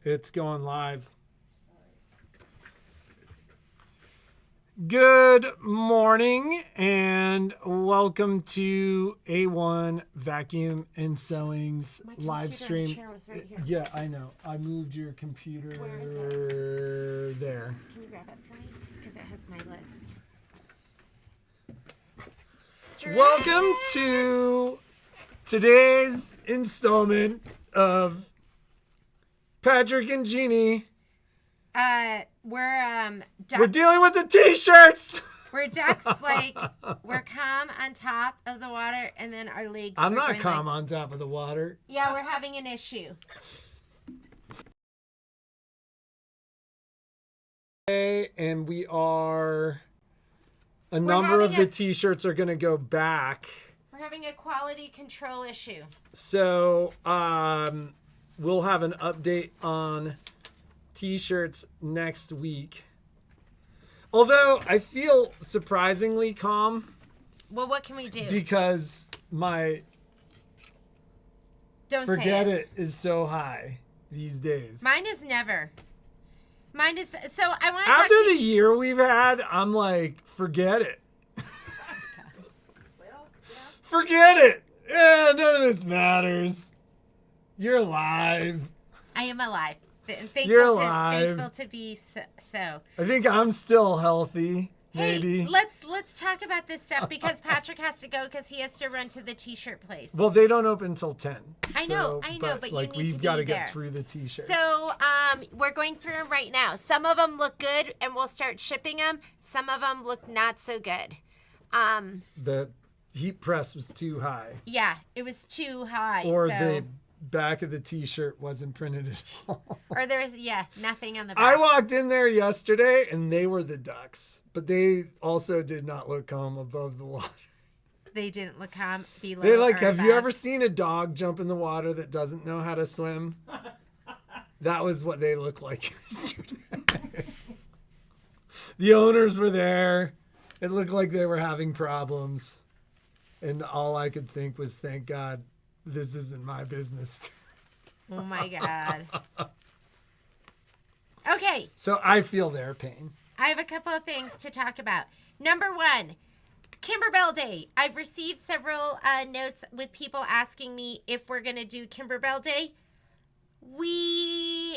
It's going live. Good morning and welcome to A1 Vacuum and Sewing's live stream. Right here. Yeah, I know. I moved your computer. Where is it? There. Can you grab it for me? Because it has my list. Welcome to today's installment of Patrick and Jeannie. We're dealing with the t-shirts. We're ducks, like we're calm on top of the water, and then our legs. I'm not calm on top of the water. Yeah, we're having an issue. And we are. A number of the t-shirts are going to go back. We're having a quality control issue. So we'll have an update on t-shirts next week. Although I feel surprisingly calm. Well, what can we do? Because my forget it is so high these days. Mine is never. Mine is so. I want to after the year we've had. I'm like, forget it. Forget it. Yeah, none of this matters. You're alive. I am alive. You're alive. Thankful to be so. I think I'm still healthy. Hey, maybe. Let's talk about this stuff because Patrick has to go because he has to run to the t-shirt place. Well, they don't open until 10. I know, but like you need we've got to there. get through the t-shirts. So we're going through them right now. Some of them look good, and we'll start shipping them. Some of them look not so good. The heat press was too high. Yeah, it was too high. Or the back of the t-shirt wasn't printed at all. Or there's nothing on the back. I walked in there yesterday and they were the ducks, but they also did not look calm above the water. They didn't look calm below. They like, have you ever seen a dog jump in the water that doesn't know how to swim? That was what they looked like yesterday. The owners were there. It looked like they were having problems. And all I could think was, thank God, this isn't my business. Oh my God. Okay. So I feel their pain. I have a couple of things to talk about. Number one, Kimberbell Day. I've received several notes with people asking me if we're going to do Kimberbell Day.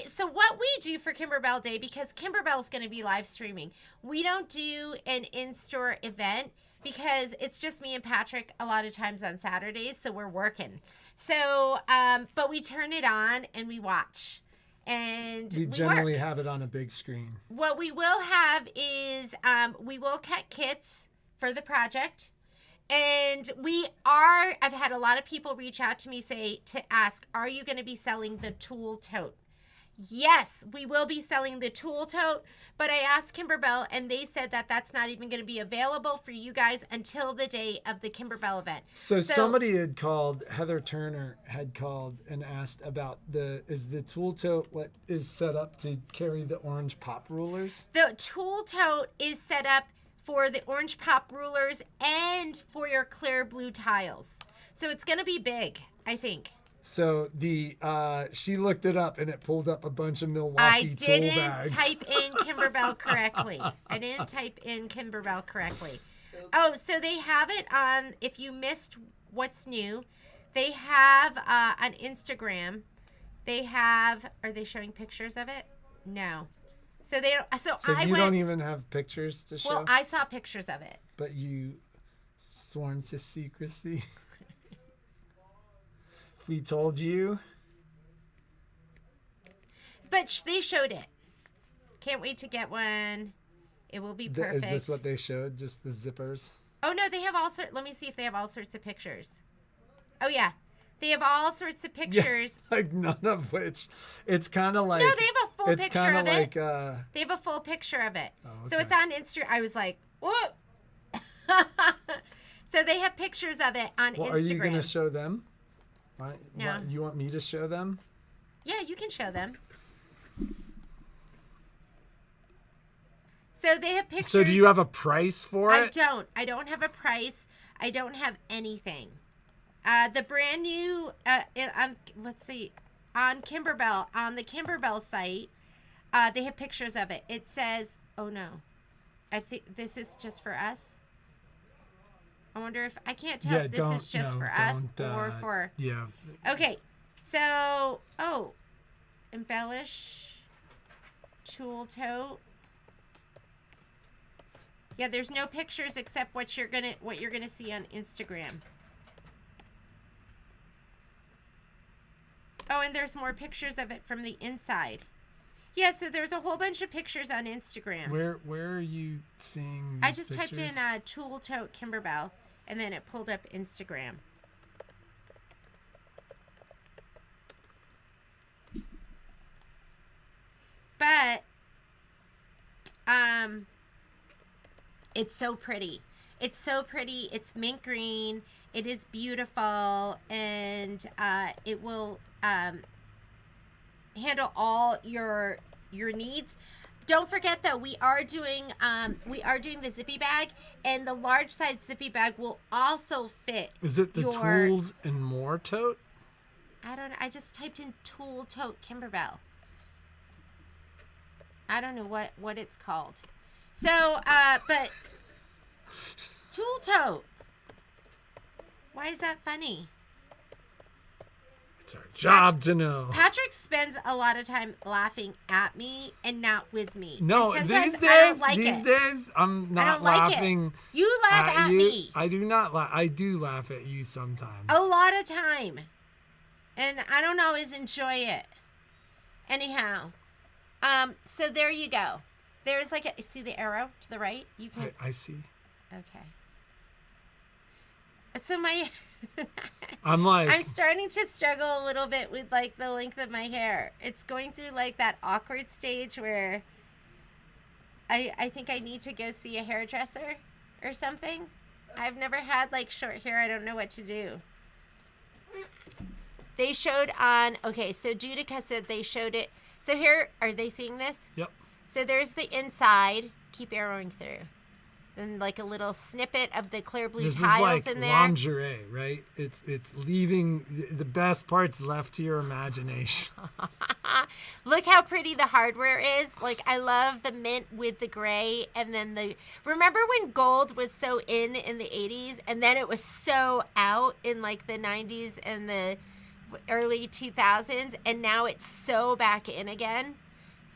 So what we do for Kimberbell Day, because Kimberbell is going to be live streaming, we don't do an in-store event because it's just me and Patrick a lot of times on Saturdays, so we're working. So, but we turn it on and we watch. And we generally have it on a big screen. What we will have is we will cut kits for the project. And I've had a lot of people reach out to me to ask, are you going to be selling the tool tote? Yes, we will be selling the tool tote, but I asked Kimberbell and they said that that's not even going to be available for you guys until the day of the Kimberbell event. So somebody had called, Heather Turner had called and asked about is the tool tote what is set up to carry the orange pop rulers? The tool tote is set up for the orange pop rulers and for your clear blue tiles. So it's going to be big, I think. So she looked it up and it pulled up a bunch of Milwaukee tool bags. I didn't type in Kimberbell correctly. Oh, so they have it on, if you missed what's new, they have on Instagram, are they showing pictures of it? No. So they don't. So you don't even have pictures to show? Well, I saw pictures of it. But you sworn to secrecy. If we told you. But they showed it. Can't wait to get one. It will be perfect. Is this what they showed? Just the zippers? Oh no, they have all sorts. Let me see if they have all sorts of pictures. Oh yeah. They have all sorts of pictures. Yeah, like none of which. It's kind of like. No, they have a full picture of it. It's kind of like. They have a full picture of it. Oh, okay. So it's on Instagram. I was like, what? So they have pictures of it on Instagram. Are you going to show them? Right? No. You want me to show them? Yeah, you can show them. So they have pictures. So do you have a price for it? I don't have a price. I don't have anything. The brand new, let's see. on Kimberbell, on the Kimberbell site, they have pictures of it. It says, oh no, I think this is just for us. I wonder if, I can't tell if this is just for us or for. Yeah. Okay, so, embellish, tool tote. Yeah, there's no pictures except what you're gonna see on Instagram. Oh, and there's more pictures of it from the inside. Yeah, so there's a whole bunch of pictures on Instagram. Where are you seeing these I just pictures? typed in tool tote Kimberbell, and then it pulled up Instagram. But it's so pretty. It's so pretty. It's mint green. It is beautiful, and it will handle all your needs. Don't forget though, we are doing the zippy bag, and the large size zippy bag will also fit. Is it the tools and more tote? I don't know. I just typed in tool tote Kimberbell. I don't know what it's called. So, but tool tote. Why is that funny? It's our job to know. Patrick spends a lot of time laughing at me and not with me. No, these days I'm not laughing. You laugh at me. I do not laugh. I do laugh at you sometimes. A lot of time. And I don't always enjoy it. Anyhow. So there you go. There's see the arrow to the right? You can. I see. Okay. So I'm starting to struggle a little bit with the length of my hair. It's going through that awkward stage where I think I need to go see a hairdresser or something. I've never had short hair. I don't know what to do. They showed on, okay, so Judica said they showed it. So here, are they seeing this? Yep. So there's the inside. Keep arrowing through. Then a little snippet of the clear blue tiles in there. This is lingerie, right? It's leaving the best parts left to your imagination. Look how pretty the hardware is. I love the mint with the gray, and then remember when gold was so in the 80s, and then it was so out in the 90s and the early 2000s, and now it's so back in again.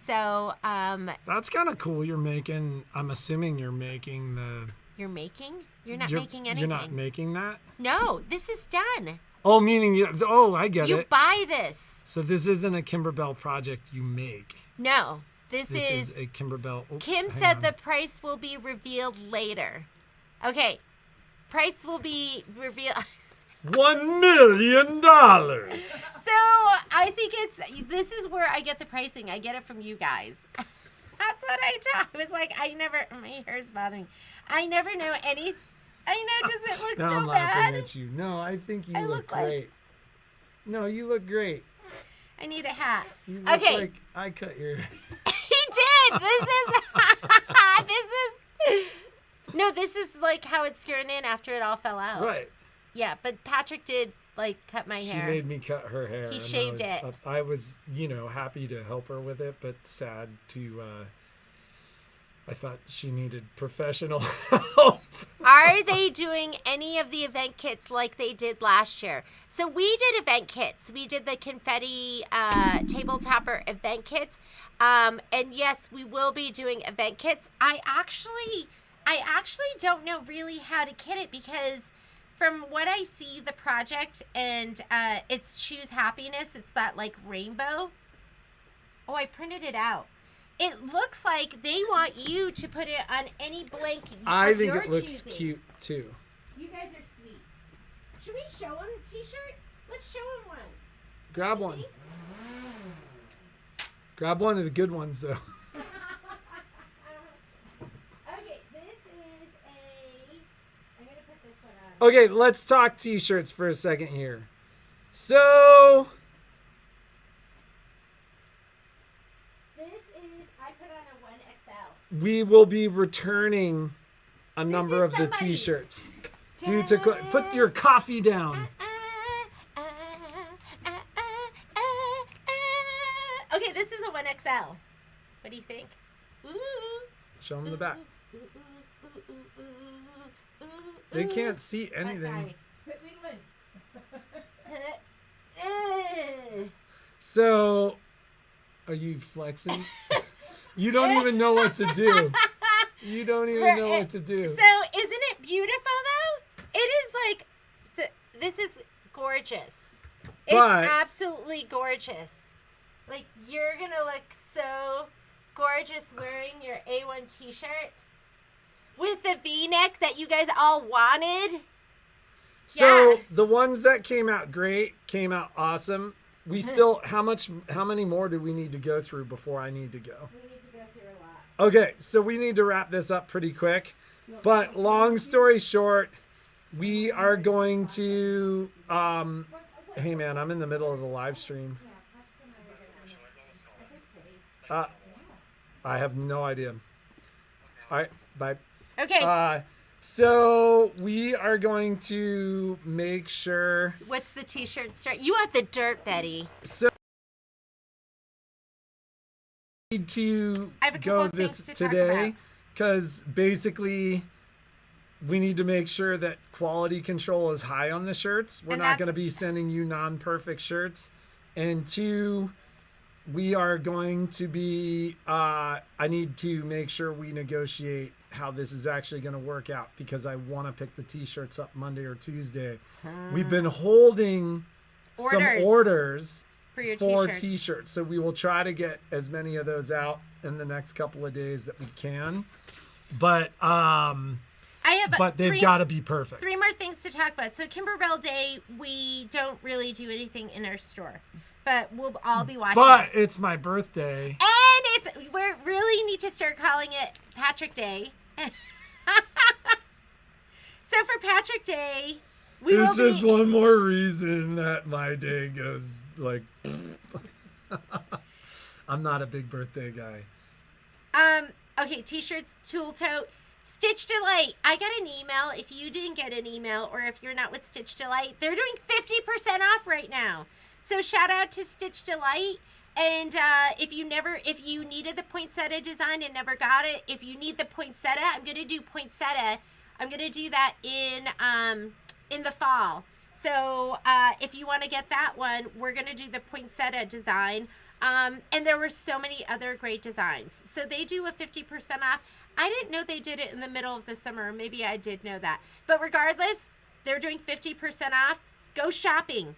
So that's kind of cool. I'm assuming you're making the. You're making? You're not making anything. You're not making that? No, this is done. Oh, meaning I get it. You buy this. So this isn't a Kimberbell project you make. No, this is a Kimberbell. Oh, Kim said the price will be revealed later. Okay, price will be revealed. $1 million. So I think this is where I get the pricing. I get it from you guys. That's what I thought. I was my hair's bothering me. I never know any. I know, does it look now so I'm bad? laughing at you. No, I think you look great. No, you look great. I need a hat. You look like I cut your hair. He did. This is how it's screwing in after it all fell out. Right. Yeah, but Patrick did cut my hair. She made me cut her hair. He shaved it. I was, happy to help her with it, but sad to. I thought she needed professional help. Are they doing any of the event kits like they did last year? So we did event kits. We did the confetti table topper event kits, and yes, we will be doing event kits. I actually don't know really how to kit it because. From what I see, the project and it's Choose Happiness. It's that rainbow. Oh, I printed it out. It looks like they want you to put it on any blanket. I think it looks cute too. You guys are sweet. Should we show them the t-shirt? Let's show them one. Grab one. Grab one of the good ones though. Okay, let's talk t-shirts for a second here. So, this is, I put on a 1XL. We will be returning a number of the t-shirts. Put your coffee down. 1XL. What do you think? Ooh. Show them the back. Ooh, ooh, ooh, ooh, ooh, ooh, They ooh. can't see Oh, anything. sorry. Wait a minute. So, are you flexing? You don't even know what to do. You don't even know what to do. So, isn't it beautiful though? It is like, this is gorgeous. But- It's absolutely gorgeous. Like, you're gonna look so gorgeous wearing your A1 t-shirt with the V-neck that you guys all wanted. So Yeah. the ones that came out great, came out awesome. We still, how many more do we need to go through before I need to go? We need to go through a lot. Okay, so we need to wrap this up pretty quick. But long story short, we are going to, hey man, I'm in the middle of the live stream. I have no idea. All right, bye. Okay. So we are going to make sure. What's the t-shirt start? You want the dirt, Betty. So we need to I have a couple go of things this to talk today about. because basically we need to make sure that quality control is high on the shirts. We're And not going to that's- be sending you non-perfect shirts. And two, we are going to be, I need to make sure we negotiate how this is actually going to work out because I want to pick the t-shirts up Monday or Tuesday. We've been holding some orders For your for t-shirts. t-shirts. So we will try to get as many of those out in the next couple of days that we can. But they've got to be perfect. 3 more things to talk about. So Kimberbell Day, we don't really do anything in our store, but we'll all be watching. But it's my birthday. And we really need to start calling it Patrick Day. So for Patrick Day, we will It's just be... one more reason that my day goes like. I'm not a big birthday guy. Okay, t-shirts, tool tote, Stitch Delight. I got an email. If you didn't get an email or if you're not with Stitch Delight, they're doing 50% off right now. So shout out to Stitch Delight. And if you needed the poinsettia design and never got it, if you need the poinsettia, I'm going to do poinsettia. I'm going to do that in the fall. So if you want to get that one, we're going to do the poinsettia design. And there were so many other great designs. So they do a 50% off. I didn't know they did it in the middle of the summer. Maybe I did know that. But regardless, they're doing 50% off. Go shopping.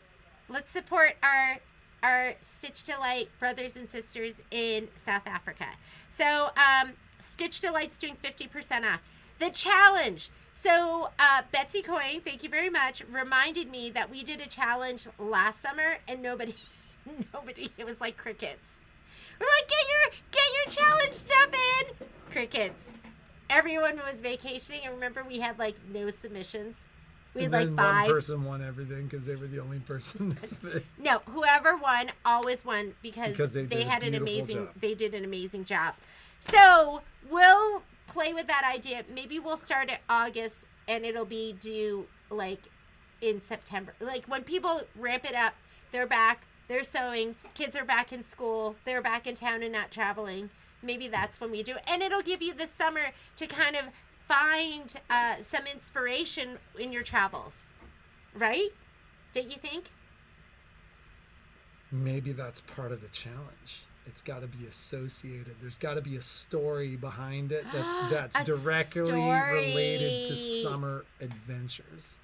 Let's support our Stitch Delight brothers and sisters in South Africa. So Stitch Delight's doing 50% off. The challenge. So Betsy Coyne, thank you very much, reminded me that we did a challenge last summer and nobody, it was like crickets. We're like, get your challenge stuff in. Crickets. Everyone was vacationing, and remember we had like no submissions. We had like 5. One person won everything because they were the only person to submit. No, whoever won always won because they they had an beautiful amazing. job. They did an amazing job. So we'll play with that idea. Maybe we'll start at August, and it'll be due like in September. Like when people ramp it up, they're back. They're sewing. Kids are back in school. They're back in town and not traveling. Maybe that's when we do it, and it'll give you the summer to kind of find some inspiration in your travels, right? Don't you think? Maybe that's part of the challenge. It's got to be associated. There's got to be a story behind it that's A directly story. related to summer adventures.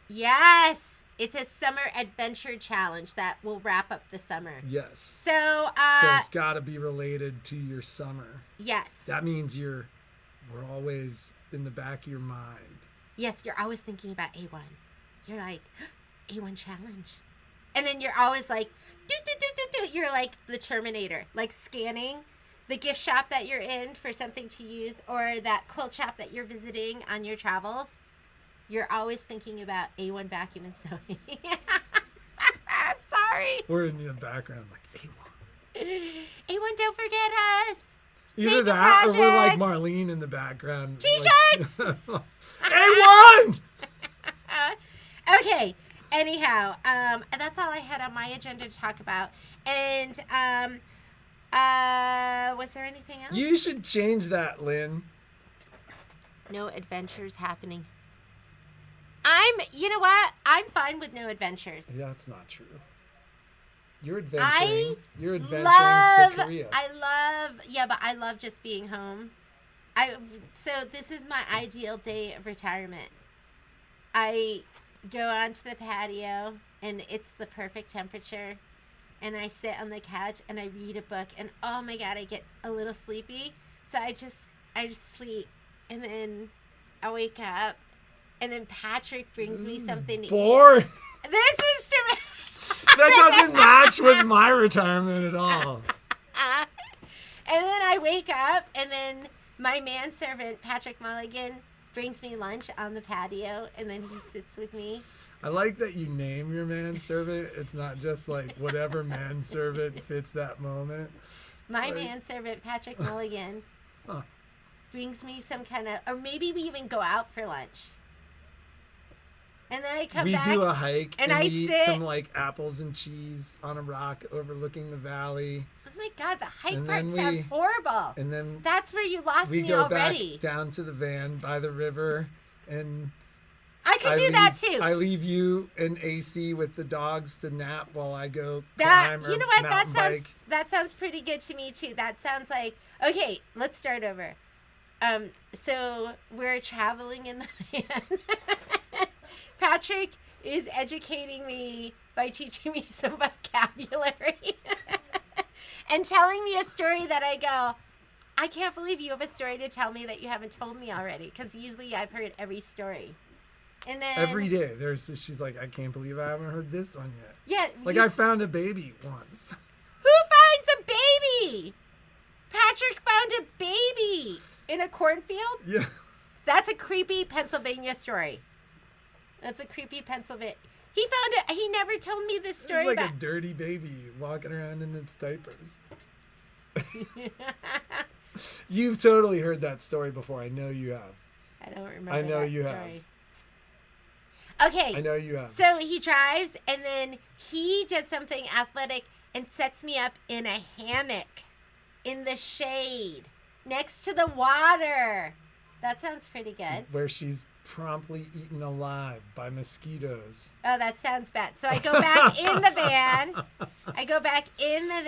Yes, it's a summer adventure challenge that will wrap up the summer. Yes. So it's got to be related to your summer. yes. That means we're always in the back of your mind. Yes, you're always thinking about A1. You're like, A1 challenge. And then you're always like, do. You're like the Terminator, like scanning the gift shop that you're in for something to use or that quilt shop that you're visiting on your travels. You're always thinking about A1 vacuum and sewing. Sorry. We're in the background like A1. A1, don't forget us. Either Make a that or we're like project. Marlene in the background. T-shirts! Like, A1! Okay. Anyhow, that's all I had on my agenda to talk about. And Was there anything else? You should change that, Lynn. No adventures happening. You know what? I'm fine with no adventures. Yeah, that's not true. You're adventuring. You're adventuring to Korea. I love just being home. So this is my ideal day of retirement. I go onto the patio and it's the perfect temperature, and I sit on the couch and I read a book, and oh my god, I get a little sleepy. So I just sleep, and then I wake up, and then Patrick brings me something to boring. eat. This is to me. That doesn't match with my retirement at all. And then I wake up, and then my manservant, Patrick Mulligan, brings me lunch on the patio, and then he sits with me. I like that you name your manservant. It's not just like whatever manservant fits that moment. My manservant, Patrick Mulligan, brings me some kind of, or maybe we even go out for lunch. And then I come back. We do a hike and I we eat sit. some like apples and cheese on a rock overlooking the valley. Oh my god, the hike And part then sounds horrible. And then That's where you lost we me go already. back down to the van by the river, and I could do that too. I leave you in AC with the dogs to nap while I go That, climb or you know what? mountain bike. That sounds pretty good to me too. That sounds like, okay, let's start over. So we're traveling in the van. Patrick is educating me by teaching me some vocabulary and telling me a story that I go, I can't believe you have a story to tell me that you haven't told me already, because usually I've heard every story. And then Every day she's like, I can't believe I haven't heard this one yet. yeah, Like I found a baby once. who finds a baby? Patrick found a baby in a cornfield? Yeah. That's a creepy Pennsylvania story. That's a creepy Pennsylvania. He found it. He never told me this story. It's like a dirty baby walking around in its diapers. You've totally heard that story before. I know you have. I don't remember. I know that you story. Have. Okay. I know you have. So he drives, and then he does something athletic and sets me up in a hammock in the shade next to the water. That sounds pretty good. Where she's promptly eaten alive by mosquitoes. Oh, that sounds bad. So I go back in the van.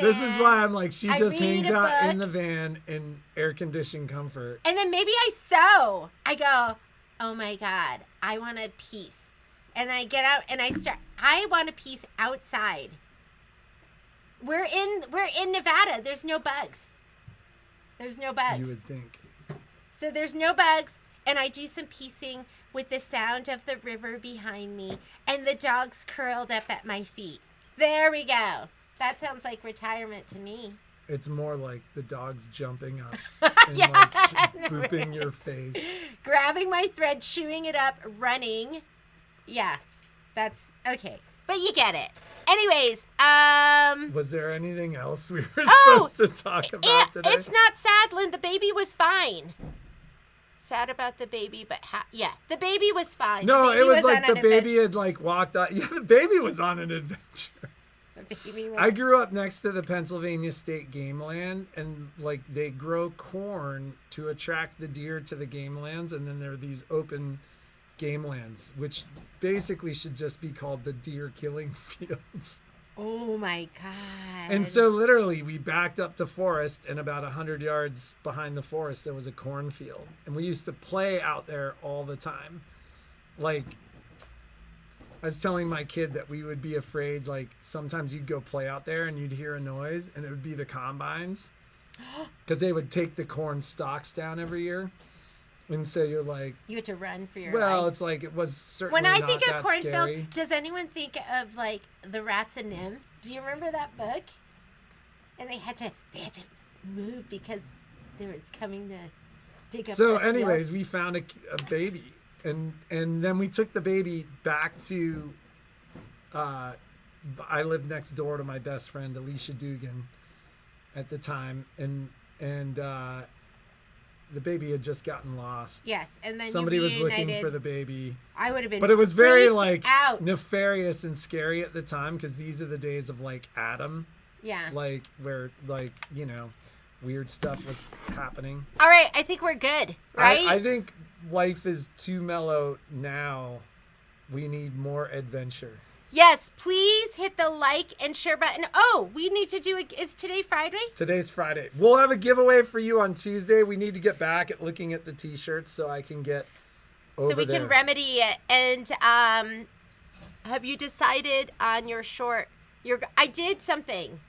This is why I'm like, she I just read hangs a out book. in the van in air-conditioned comfort. And then maybe I sew. I go, oh my God, I want a piece. And I get out and I want a piece outside. We're in Nevada. There's no bugs. You would think. So there's no bugs. And I do some piecing with the sound of the river behind me and the dogs curled up at my feet. There we go. That sounds like retirement to me. It's more like the dogs jumping up and Yeah. like booping your face. Grabbing my thread, chewing it up, running. Yeah, that's okay. But you get it. Anyways, Was there anything else we were Oh, supposed to talk about today? it's not sad, Lynn. The baby was fine. Sad about the baby, but the baby was fine. No, The baby it was like on the an baby adventure. had like walked out. Yeah, the baby was on an adventure. The baby was... I grew up next to the Pennsylvania State Game Land, and like they grow corn to attract the deer to the game lands, and then there are these open game lands, which basically should just be called the deer killing fields. Oh my God. And so literally we backed up to forest, and about 100 yards behind the forest there was a cornfield, and we used to play out there all the time. Like, I was telling my kid that we would be afraid, like sometimes you'd go play out there and you'd hear a noise and it would be the combines, because they would take the corn stalks down every year. And so you're like, you had to run for your well, life. it's like, it was certainly When I not think of that cornfield, scary. does anyone think of like the Rats and Nim? Do you remember that book? And they had to move because they were coming to dig up. So the anyways, field. we found a baby, and then we took the baby back to, I lived next door to my best friend, Alicia Dugan, at the time, and the baby had just gotten lost. Yes, and then Somebody you was looking reunited. for the baby. I would have been. But it was very freaked like out. nefarious and scary at the time, because these are the days of like Adam. Yeah. Like where weird stuff was happening. All right, I think we're good, right? I think life is too mellow now. We need more adventure. Yes, please hit the like and share button. Oh, we need to do is today Friday? Today's Friday. We'll have a giveaway for you on Tuesday. We need to get back at looking at the t-shirts so I can get over So we there. can remedy it. And have you decided on your short? I did something.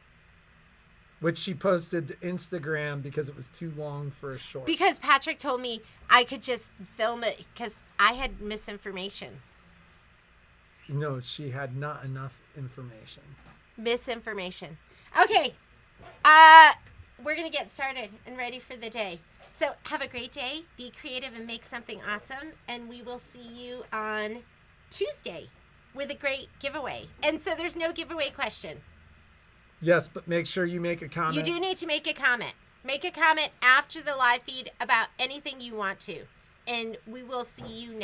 Which she posted to Instagram because it was too long for a short. Because Patrick told me I could just film it because I had misinformation. No, she had not enough information. Misinformation. Okay. We're going to get started and ready for the day. So have a great day. Be creative and make something awesome. And we will see you on Tuesday with a great giveaway. And so there's no giveaway question. Yes, but make sure you make a comment. You do need to make a comment. Make a comment after the live feed about anything you want to. And we will see you next